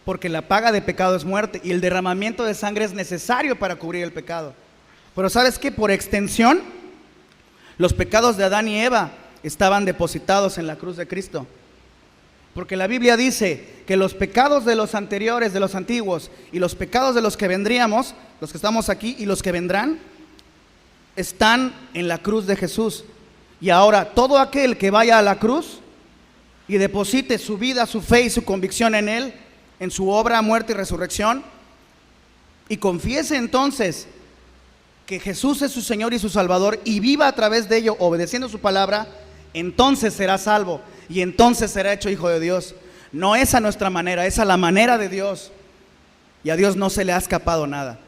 porque la paga de pecado es muerte y el derramamiento de sangre es necesario para cubrir el pecado. Pero ¿sabes qué? Por extensión, los pecados de Adán y Eva estaban depositados en la cruz de Cristo. Porque la Biblia dice que los pecados de los anteriores, de los antiguos, y los pecados de los que vendríamos, los que estamos aquí y los que vendrán, están en la cruz de Jesús. Y ahora todo aquel que vaya a la cruz y deposite su vida, su fe y su convicción en Él, en su obra, muerte y resurrección, y confiese entonces que Jesús es su Señor y su Salvador, y viva a través de ello obedeciendo su palabra, entonces será salvo y entonces será hecho hijo de Dios. No es a nuestra manera, es a la manera de Dios, y a Dios no se le ha escapado nada.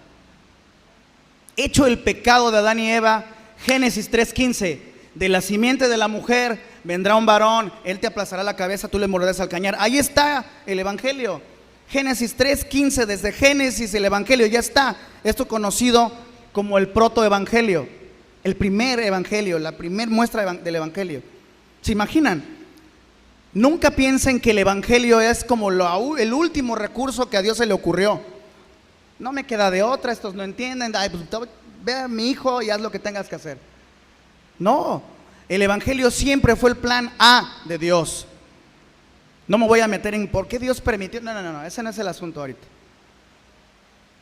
Hecho el pecado de Adán y Eva, Génesis 3:15, de la simiente de la mujer vendrá un varón, él te aplastará la cabeza, tú le morderás al cañar. Ahí está el evangelio. Génesis 3:15, desde Génesis el evangelio ya está. Esto conocido como el protoevangelio, el primer evangelio, la primera muestra del evangelio. ¿Se imaginan? Nunca piensen que el evangelio es como el último recurso que a Dios se le ocurrió. No me queda de otra, estos no entienden. Pues, ve a mi hijo y haz lo que tengas que hacer. No, el evangelio siempre fue el plan A de Dios. No me voy a meter en por qué Dios permitió. No, ese no es el asunto ahorita.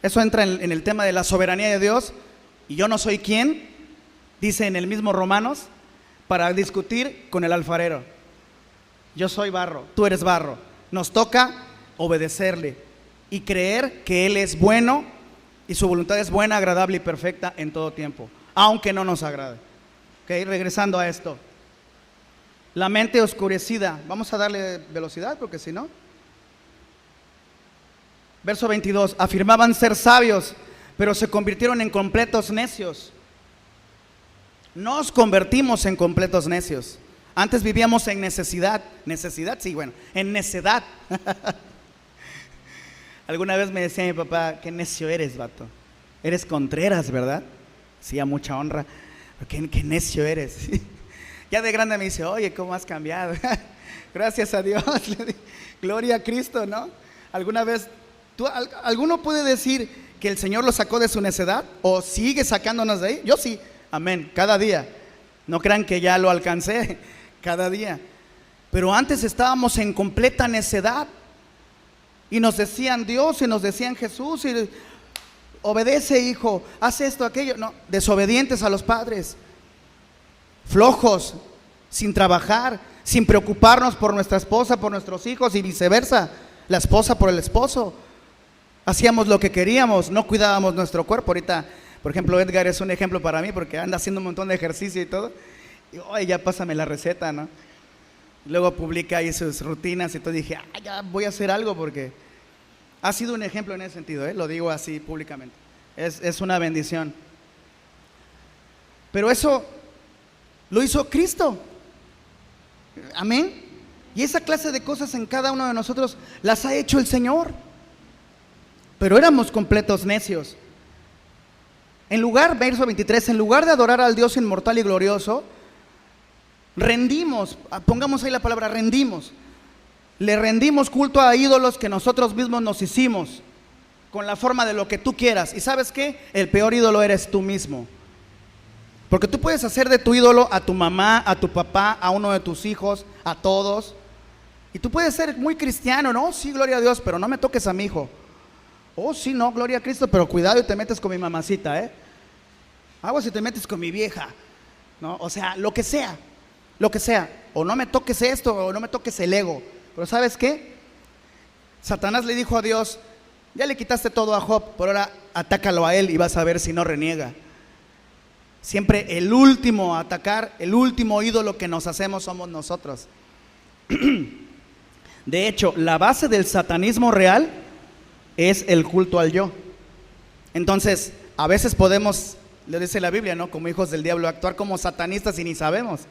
Eso entra en el tema de la soberanía de Dios. Y yo no soy quien, dice en el mismo Romanos, para discutir con el alfarero. Yo soy barro, tú eres barro. Nos toca obedecerle y creer que Él es bueno y su voluntad es buena, agradable y perfecta en todo tiempo, aunque no nos agrade. Regresando a esto, la mente oscurecida. Vamos a darle velocidad porque si no. Verso 22, afirmaban ser sabios, pero se convirtieron en completos necios. Nos convertimos en completos necios. Antes vivíamos en necesidad. Necesidad, sí, bueno, en necedad. Alguna vez me decía mi papá, qué necio eres, vato. Eres Contreras, ¿verdad? Sí, a mucha honra. Qué necio eres. Ya de grande me dice, oye, ¿cómo has cambiado? Gracias a Dios. Gloria a Cristo, ¿no? ¿Alguna vez, alguno puede decir que el Señor lo sacó de su necedad? ¿O sigue sacándonos de ahí? Yo sí, amén, cada día. No crean que ya lo alcancé, cada día. Pero antes estábamos en completa necedad. Y nos decían Dios y nos decían Jesús y obedece, hijo, haz esto, aquello. No, desobedientes a los padres, flojos, sin trabajar, sin preocuparnos por nuestra esposa, por nuestros hijos y viceversa, la esposa por el esposo. Hacíamos lo que queríamos, no cuidábamos nuestro cuerpo. Ahorita Por ejemplo, Edgar es un ejemplo para mí porque anda haciendo un montón de ejercicio y todo. Y oye, ya pásame la receta, ¿no? Luego publica ahí sus rutinas y todo. Dije, ya voy a hacer algo porque ha sido un ejemplo en ese sentido, ¿eh? Lo digo así públicamente. Es una bendición. Pero eso lo hizo Cristo. Amén. Y esa clase de cosas en cada uno de nosotros las ha hecho el Señor. Pero éramos completos necios. En lugar, verso 23, en lugar de adorar al Dios inmortal y glorioso, rendimos, pongamos ahí la palabra rendimos. Le rendimos culto a ídolos que nosotros mismos nos hicimos, con la forma de lo que tú quieras. ¿Y sabes qué? El peor ídolo eres tú mismo. Porque tú puedes hacer de tu ídolo a tu mamá, a tu papá, a uno de tus hijos, a todos. Y tú puedes ser muy cristiano, ¿no? Sí, gloria a Dios, pero no me toques a mi hijo. Oh, sí, no, gloria a Cristo, pero cuidado y te metes con mi mamacita, ¿eh? Aguas si te metes con mi vieja, ¿no? O sea, lo que sea. O no me toques esto, o no me toques el ego. Pero ¿sabes qué? Satanás le dijo a Dios, ya le quitaste todo a Job, pero ahora atácalo a él y vas a ver si no reniega. Siempre el último a atacar, el último ídolo que nos hacemos somos nosotros. De hecho, la base del satanismo real es el culto al yo. Entonces, a veces podemos, le dice la Biblia, ¿no? Como hijos del diablo, actuar como satanistas y ni sabemos.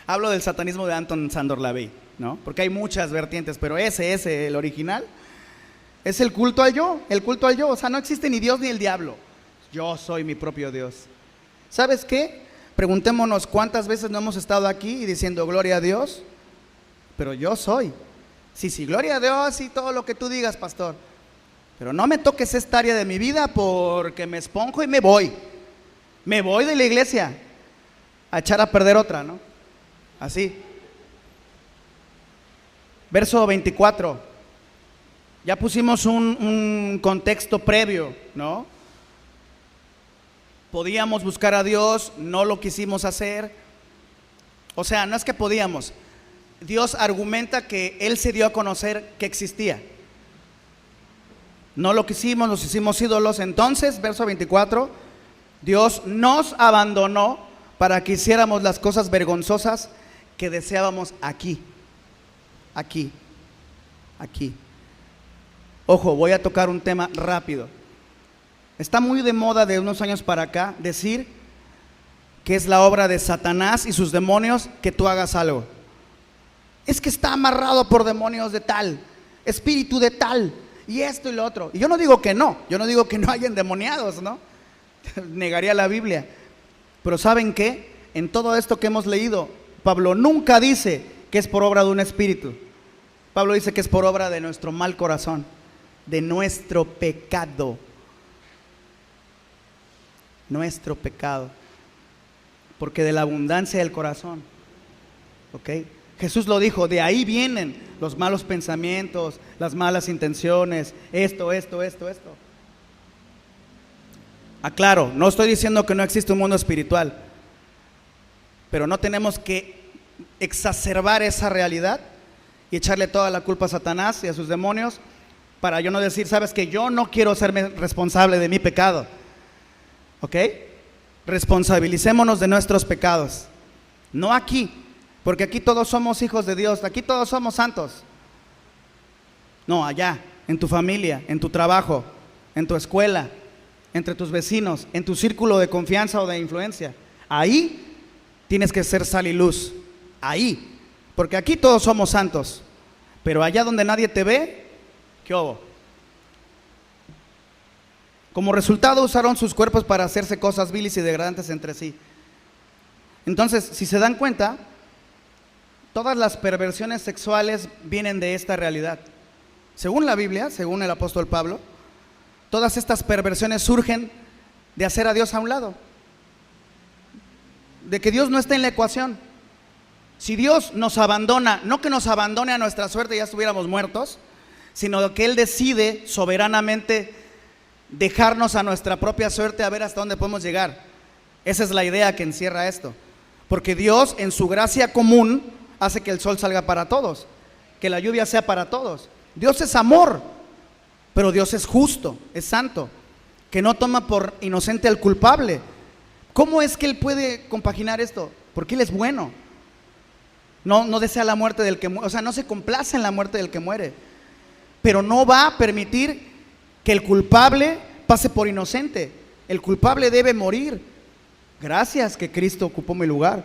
Hablo del satanismo de Anton Szandor Lavey, ¿no? Porque hay muchas vertientes, pero ese, el original, es el culto al yo, o sea, no existe ni Dios ni el diablo. Yo soy mi propio Dios. ¿Sabes qué? Preguntémonos cuántas veces no hemos estado aquí y diciendo gloria a Dios, pero yo soy. Sí, gloria a Dios y todo lo que tú digas, pastor, pero no me toques esta área de mi vida porque me esponjo y me voy de la iglesia a echar a perder otra, ¿no? Así. Verso 24. Ya pusimos un contexto previo, ¿no? Podíamos buscar a Dios, no lo quisimos hacer. O sea, no es que podíamos. Dios argumenta que Él se dio a conocer que existía. No lo quisimos, nos hicimos ídolos. Entonces, verso 24, Dios nos abandonó para que hiciéramos las cosas vergonzosas que deseábamos aquí. Ojo, voy a tocar un tema rápido. Está muy de moda de unos años para acá decir que es la obra de Satanás y sus demonios que tú hagas algo. Es que está amarrado por demonios de tal, espíritu de tal, y esto y lo otro. Y yo no digo que no hay endemoniados, ¿no? Negaría la Biblia. Pero ¿saben qué? En todo esto que hemos leído, Pablo nunca dice que es por obra de un espíritu. Pablo dice que es por obra de nuestro mal corazón, de nuestro pecado. Nuestro pecado. Porque de la abundancia del corazón, ¿ok? Jesús lo dijo, de ahí vienen los malos pensamientos, las malas intenciones, esto. Aclaro, no estoy diciendo que no existe un mundo espiritual, pero no tenemos que exacerbar esa realidad y echarle toda la culpa a Satanás y a sus demonios para yo no decir, sabes que yo no quiero serme responsable de mi pecado, ¿ok? Responsabilicémonos de nuestros pecados, no aquí, porque aquí todos somos hijos de Dios, aquí todos somos santos. No, allá, en tu familia, en tu trabajo, en tu escuela, entre tus vecinos, en tu círculo de confianza o de influencia. Ahí tienes que ser sal y luz, ahí, porque aquí todos somos santos, pero allá donde nadie te ve, ¿qué hubo? Como resultado usaron sus cuerpos para hacerse cosas viles y degradantes entre sí. Entonces, si se dan cuenta, todas las perversiones sexuales vienen de esta realidad. Según la Biblia, según el apóstol Pablo, todas estas perversiones surgen de hacer a Dios a un lado, de que Dios no está en la ecuación. Si Dios nos abandona, no que nos abandone a nuestra suerte y ya estuviéramos muertos, sino que Él decide soberanamente dejarnos a nuestra propia suerte a ver hasta dónde podemos llegar. Esa es la idea que encierra esto, porque Dios en su gracia común hace que el sol salga para todos, que la lluvia sea para todos. Dios es amor, pero Dios es justo, es santo. que no toma por inocente al culpable. ¿Cómo es que él puede compaginar esto? Porque él es bueno. No desea la muerte del que muere, o sea, no se complace en la muerte del que muere, pero no va a permitir que el culpable pase por inocente. El culpable debe morir. Gracias que Cristo ocupó mi lugar.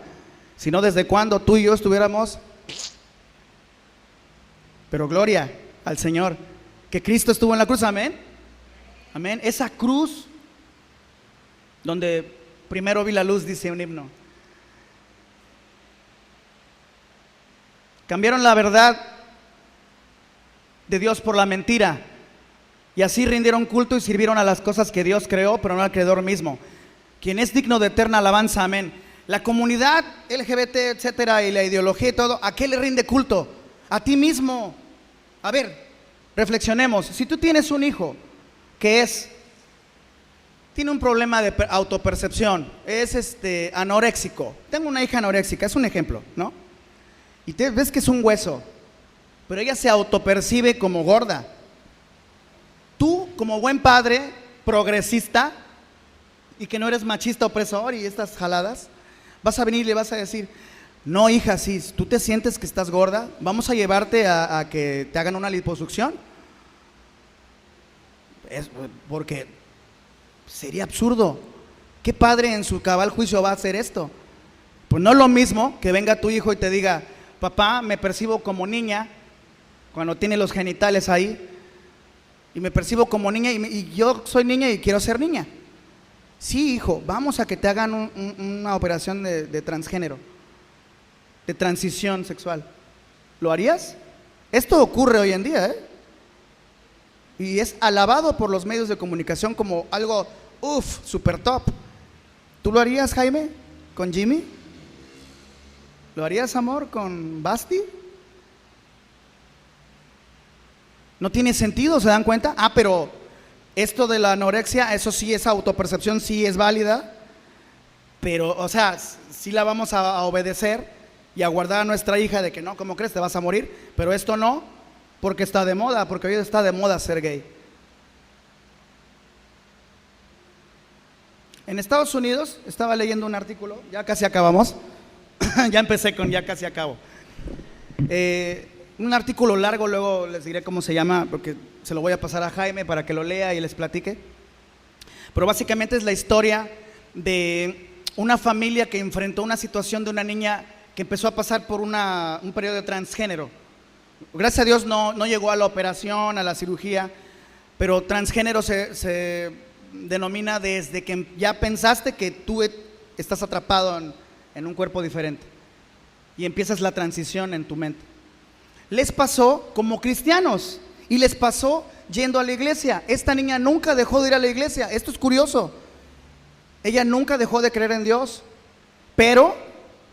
Si no, ¿desde cuándo tú y yo estuviéramos? Pero gloria al Señor, que Cristo estuvo en la cruz, amén. Amén. Esa cruz donde primero vi la luz, dice un himno. Cambiaron la verdad de Dios por la mentira, y así rindieron culto y sirvieron a las cosas que Dios creó, pero no al Creador mismo, quien es digno de eterna alabanza, amén. La comunidad LGBT, etcétera, y la ideología y todo, ¿a qué le rinde culto? A ti mismo. A ver, reflexionemos. Si tú tienes un hijo que tiene un problema de autopercepción, es anoréxico. Tengo una hija anoréxica, es un ejemplo, ¿no? Y te ves que es un hueso, pero ella se autopercibe como gorda. Tú, como buen padre, progresista, y que no eres machista opresor y estas jaladas, vas a venir y le vas a decir: no, hija, si tú te sientes que estás gorda, vamos a llevarte a que te hagan una liposucción. Porque sería absurdo. ¿Qué padre en su cabal juicio va a hacer esto? Pues no es lo mismo que venga tu hijo y te diga: papá, me percibo como niña, cuando tiene los genitales ahí, y me percibo como niña, y yo soy niña y quiero ser niña. Sí, hijo, vamos a que te hagan una operación de transgénero, de transición sexual. ¿Lo harías? Esto ocurre hoy en día, y es alabado por los medios de comunicación como algo, super top. ¿Tú lo harías, Jaime, con Jimmy? ¿Lo harías, amor, con Basti? No tiene sentido, ¿se dan cuenta? Pero esto de la anorexia, eso sí, esa autopercepción sí es válida, pero, o sea, sí la vamos a obedecer y a guardar a nuestra hija de que no, ¿cómo crees? Te vas a morir, pero esto no, porque está de moda, porque hoy está de moda ser gay. En Estados Unidos, estaba leyendo un artículo, ya casi acabamos, ya empecé con ya casi acabo. Un artículo largo, luego les diré cómo se llama, porque se lo voy a pasar a Jaime para que lo lea y les platique. Pero básicamente es la historia de una familia que enfrentó una situación de una niña que empezó a pasar por un periodo de transgénero. Gracias a Dios no llegó a la operación, a la cirugía, pero transgénero se denomina desde que ya pensaste que tú estás atrapado en un cuerpo diferente y empiezas la transición en tu mente. Les pasó como cristianos y les pasó yendo a la iglesia. Esta niña nunca dejó de ir a la iglesia. Esto es curioso. Ella nunca dejó de creer en Dios, pero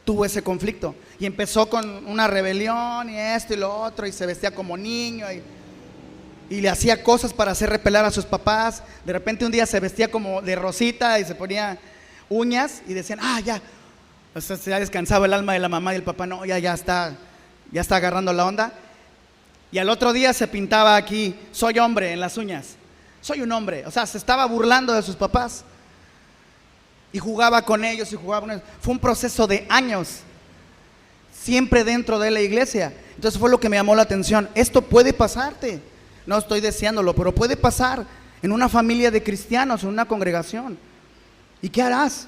tuvo ese conflicto y empezó con una rebelión y esto y lo otro, y se vestía como niño y le hacía cosas para hacer repelar a sus papás. De repente un día se vestía como de rosita y se ponía uñas y decían: ya, o sea, ya descansaba el alma de la mamá y el papá. No, ya está agarrando la onda. Y al otro día se pintaba aquí: soy hombre, en las uñas. Soy un hombre. O sea, se estaba burlando de sus papás y jugaba con ellos Fue un proceso de años, siempre dentro de la iglesia. Entonces fue lo que me llamó la atención. Esto puede pasarte. No estoy deseándolo, pero puede pasar en una familia de cristianos, en una congregación. ¿Y qué harás?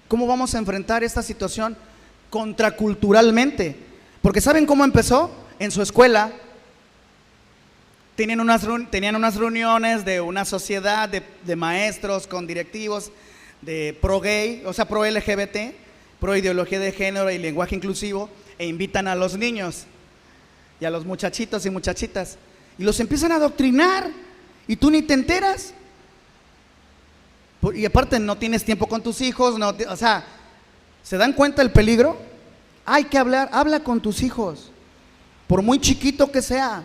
¿Cómo vamos a enfrentar esta situación contraculturalmente? Porque ¿saben cómo empezó? En su escuela tenían unas reuniones de una sociedad de maestros con directivos de pro gay, o sea, pro LGBT, pro ideología de género y lenguaje inclusivo, e invitan a los niños y a los muchachitos y muchachitas y los empiezan a adoctrinar y tú ni te enteras. Y aparte no tienes tiempo con tus hijos, o sea, ¿se dan cuenta del peligro? Hay que habla con tus hijos, por muy chiquito que sea.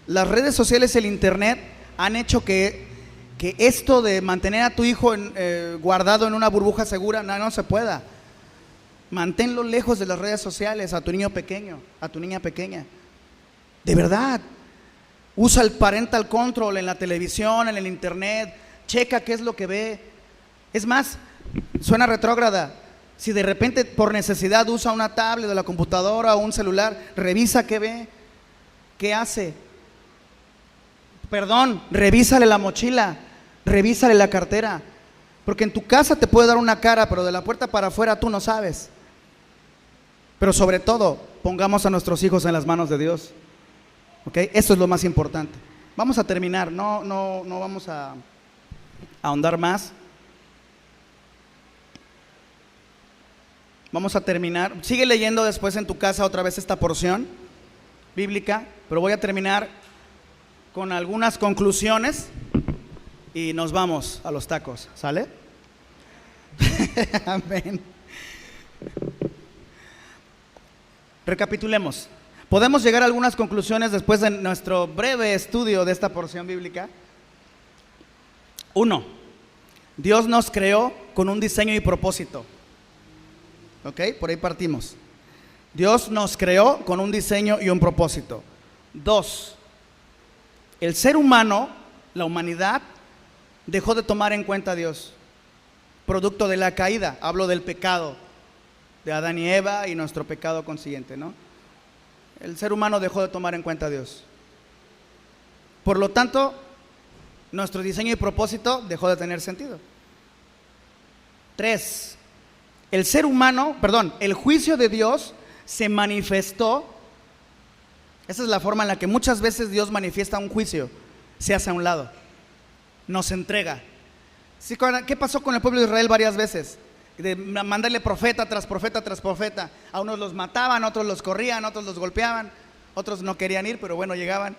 Las redes sociales, el internet han hecho que esto de mantener a tu hijo guardado en una burbuja segura no se pueda. Manténlo lejos de las redes sociales, a tu niño pequeño, a tu niña pequeña. De verdad, usa el parental control en la televisión, en el internet. checa qué es lo que ve. Es más, suena retrógrada. Si de repente por necesidad usa una tablet de la computadora o un celular, revisa qué ve, qué hace. Perdón, revísale la mochila, revísale la cartera. Porque en tu casa te puede dar una cara, pero de la puerta para afuera tú no sabes. Pero sobre todo, pongamos a nuestros hijos en las manos de Dios. ¿Ok? Eso es lo más importante. Vamos a terminar, no vamos a ahondar más. Vamos a terminar. Sigue leyendo después en tu casa otra vez esta porción bíblica, pero voy a terminar con algunas conclusiones y nos vamos a los tacos, ¿sale? Amén. Recapitulemos. ¿Podemos llegar a algunas conclusiones después de nuestro breve estudio de esta porción bíblica? 1. Dios nos creó con un diseño y propósito. ¿Ok? Por ahí partimos. Dios nos creó con un diseño y un propósito. 2. El ser humano, la humanidad, dejó de tomar en cuenta a Dios. Producto de la caída. Hablo del pecado de Adán y Eva y nuestro pecado consiguiente, ¿no? El ser humano dejó de tomar en cuenta a Dios. Por lo tanto, nuestro diseño y propósito dejó de tener sentido. 3. El juicio de Dios se manifestó. Esa es la forma en la que muchas veces Dios manifiesta un juicio. Se hace a un lado, nos entrega. ¿Sí? ¿Qué pasó con el pueblo de Israel varias veces? De mandarle profeta tras profeta tras profeta. A unos los mataban, a otros los corrían, a otros los golpeaban, otros no querían ir, pero bueno, llegaban.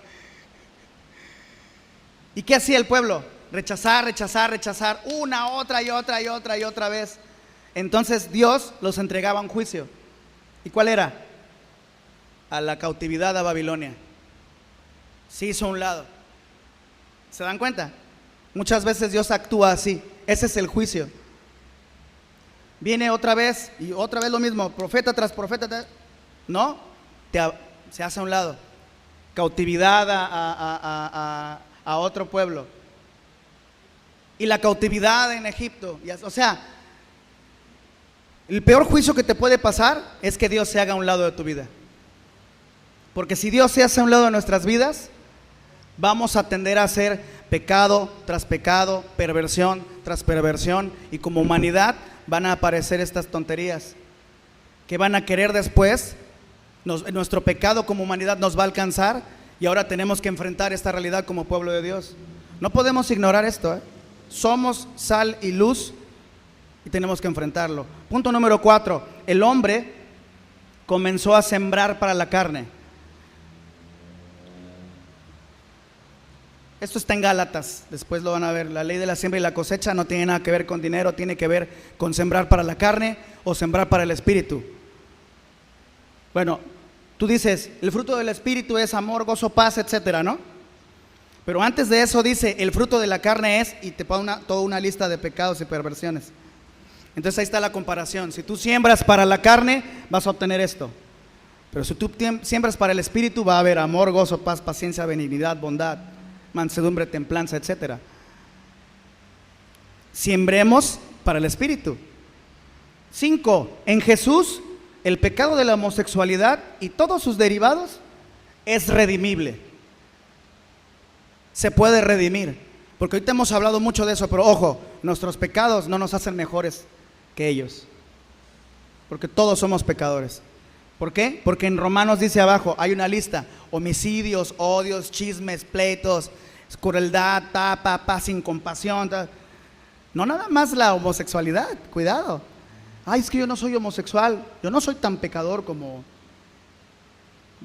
¿Y qué hacía el pueblo? Rechazar, rechazar, rechazar, una, otra y otra y otra y otra vez. Entonces Dios los entregaba a un juicio. ¿Y cuál era? A la cautividad a Babilonia. Se hizo a un lado. ¿Se dan cuenta? Muchas veces Dios actúa así. Ese es el juicio. Viene otra vez y otra vez lo mismo, profeta tras profeta. No, se hace a un lado. Cautividad a otro pueblo. Y la cautividad en Egipto. O sea, el peor juicio que te puede pasar es que Dios se haga a un lado de tu vida. Porque si Dios se hace a un lado de nuestras vidas, vamos a tender a hacer pecado tras pecado, perversión tras perversión, y como humanidad van a aparecer estas tonterías que van a querer después. Nuestro pecado como humanidad nos va a alcanzar y ahora tenemos que enfrentar esta realidad como pueblo de Dios. No podemos ignorar esto, ¿eh? Somos sal y luz y tenemos que enfrentarlo. Punto número 4. El hombre comenzó a sembrar para la carne. Esto está en Gálatas, después lo van a ver. La ley de la siembra y la cosecha no tiene nada que ver con dinero, tiene que ver con sembrar para la carne o sembrar para el espíritu. Bueno, tú dices, el fruto del espíritu es amor, gozo, paz, etcétera, ¿no? Pero antes de eso dice, el fruto de la carne es, y te pone toda una lista de pecados y perversiones. Entonces ahí está la comparación. Si tú siembras para la carne, vas a obtener esto. Pero si tú siembras para el espíritu, va a haber amor, gozo, paz, paciencia, benignidad, bondad, mansedumbre, templanza, etcétera. Siembremos para el espíritu. 5. En Jesús, el pecado de la homosexualidad y todos sus derivados es redimible. Se puede redimir. Porque ahorita hemos hablado mucho de eso, pero ojo, nuestros pecados no nos hacen mejores que ellos. Porque todos somos pecadores. ¿Por qué? Porque en Romanos dice abajo, hay una lista: homicidios, odios, chismes, pleitos, crueldad, paz sin compasión. No nada más la homosexualidad, cuidado. Ay, es que yo no soy homosexual, yo no soy tan pecador como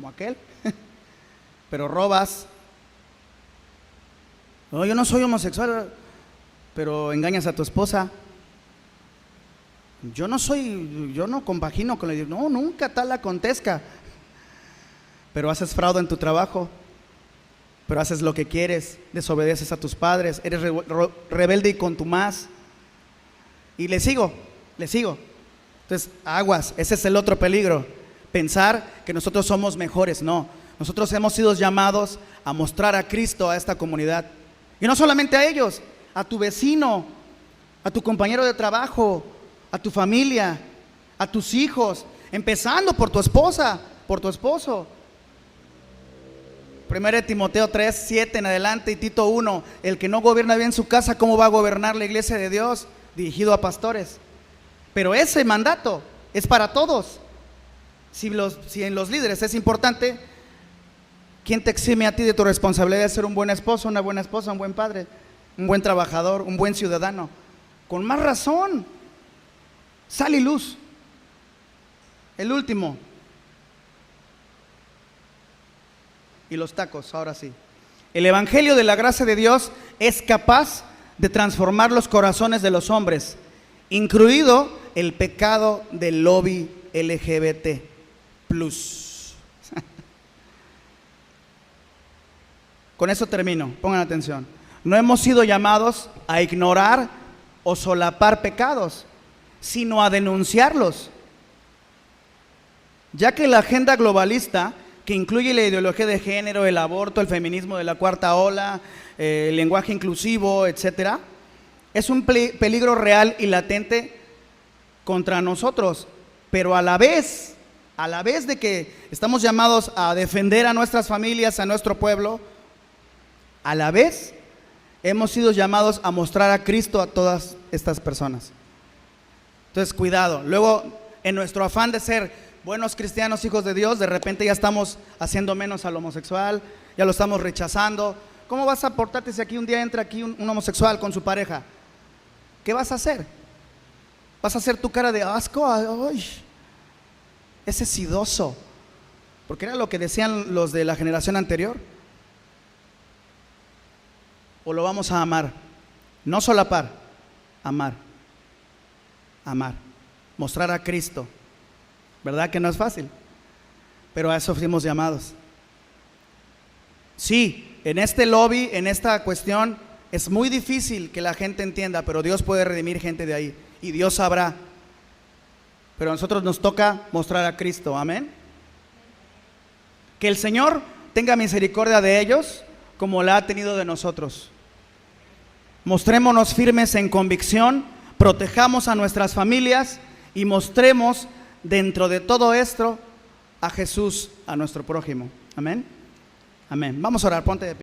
aquel. Pero robas. No, yo no soy homosexual, pero engañas a tu esposa. Yo no compagino con el... No, nunca tal acontezca. Pero haces fraude en tu trabajo, pero haces lo que quieres, desobedeces a tus padres, eres rebelde y contumaz. Y le sigo. Entonces, aguas, ese es el otro peligro. Pensar que nosotros somos mejores. No, nosotros hemos sido llamados a mostrar a Cristo a esta comunidad. Y no solamente a ellos, a tu vecino, a tu compañero de trabajo, a tu familia, a tus hijos, empezando por tu esposa, por tu esposo. 1 Timoteo 3, 7 en adelante y Tito 1, el que no gobierna bien su casa, ¿cómo va a gobernar la iglesia de Dios? Dirigido a pastores. Pero ese mandato es para todos. Si en los líderes es importante, ¿quién te exime a ti de tu responsabilidad de ser un buen esposo, una buena esposa, un buen padre, un buen trabajador, un buen ciudadano? Con más razón, sal y luz. El último. Y los tacos, ahora sí. El evangelio de la gracia de Dios es capaz de transformar los corazones de los hombres, incluido el pecado del lobby LGBT+. Con eso termino, pongan atención. No hemos sido llamados a ignorar o solapar pecados, sino a denunciarlos. Ya que la agenda globalista, que incluye la ideología de género, el aborto, el feminismo de la cuarta ola, el lenguaje inclusivo, etcétera, es un peligro real y latente contra nosotros, pero a la vez de que estamos llamados a defender a nuestras familias, a nuestro pueblo, a la vez hemos sido llamados a mostrar a Cristo a todas estas personas. Entonces, cuidado. Luego, en nuestro afán de ser buenos cristianos, hijos de Dios, de repente ya estamos haciendo menos al homosexual, ya lo estamos rechazando. ¿Cómo vas a portarte si aquí un día entra aquí un homosexual con su pareja? ¿Qué vas a hacer? ¿Vas a hacer tu cara de asco? ¡Ay! Ese es sidoso. Porque era lo que decían los de la generación anterior. ¿O lo vamos a amar? No solapar, amar. Amar. Mostrar a Cristo. ¿Verdad que no es fácil? Pero a eso fuimos llamados. Sí, en este lobby, en esta cuestión, es muy difícil que la gente entienda, pero Dios puede redimir gente de ahí y Dios sabrá. Pero a nosotros nos toca mostrar a Cristo, amén. Que el Señor tenga misericordia de ellos como la ha tenido de nosotros. Mostrémonos firmes en convicción, protejamos a nuestras familias y mostremos dentro de todo esto a Jesús, a nuestro prójimo. Amén. Amén. Vamos a orar, ponte de pie.